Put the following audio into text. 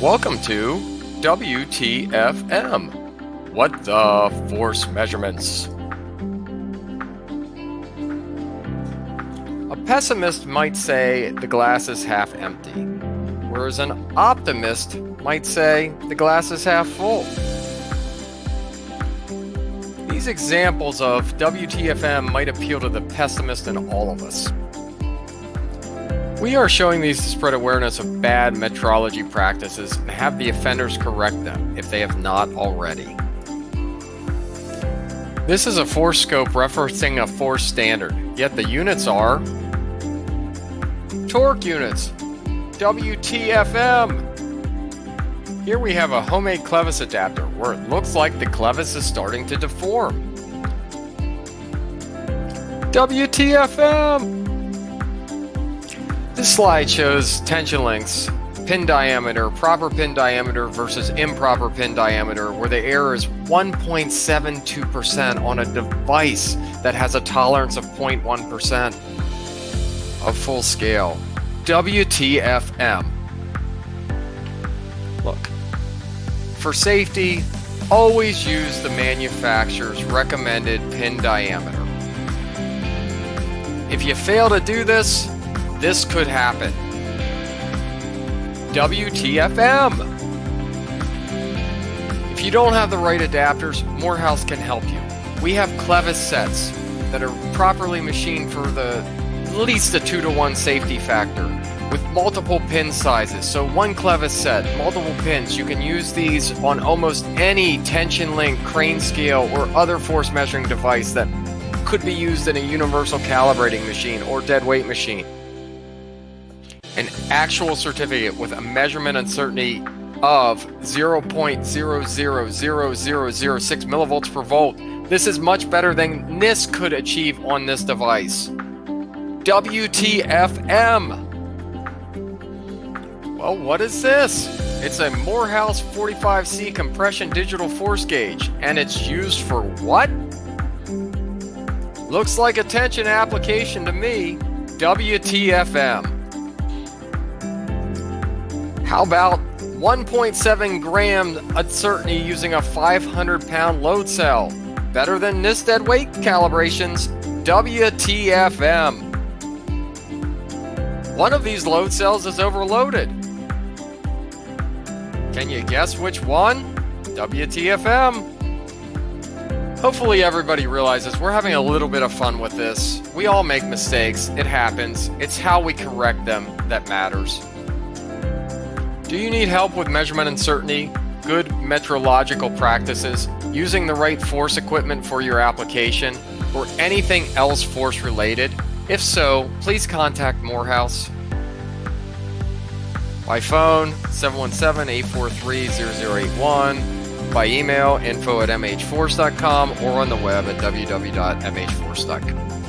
Welcome to WTFM. What the Force Measurements? A pessimist might say the glass is half empty, whereas an optimist might say the glass is half full. These examples of WTFM might appeal to the pessimist in all of us. We are showing these to spread awareness of bad metrology practices and have the offenders correct them if they have not already. This is a force scope referencing a force standard, yet the units are torque units, WTFM. Here we have a homemade clevis adapter where it looks like the clevis is starting to deform. WTFM. This slide shows tension lengths, pin diameter, proper pin diameter versus improper pin diameter, where the error is 1.72% on a device that has a tolerance of 0.1% of full scale. WTFM. Look, for safety, always use the manufacturer's recommended pin diameter. If you fail to do this could happen. WTFM. If you don't have the right adapters, Morehouse can help you. We have clevis sets that are properly machined for at least a 2-to-1 safety factor with multiple pin sizes. So one clevis set, multiple pins. You can use these on almost any tension link, crane scale, or other force measuring device that could be used in a universal calibrating machine or dead weight machine. An actual certificate with a measurement uncertainty of 0.000006 millivolts per volt. This is much better than NIST could achieve on this device. WTFM. Well, what is this? It's a Morehouse 45C compression digital force gauge, and it's used for what? Looks like a tension application to me. WTFM. How about 1.7 grams uncertainty using a 500-pound load cell? Better than NIST dead weight calibrations. WTFM. One of these load cells is overloaded. Can you guess which one? WTFM. Hopefully everybody realizes we're having a little bit of fun with this. We all make mistakes. It happens. It's how we correct them that matters. Do you need help with measurement uncertainty, good metrological practices, using the right force equipment for your application, or anything else force related? If so, please contact Morehouse by phone 717-843-0081, by email info@mhforce.com, or on the web at www.mhforce.com.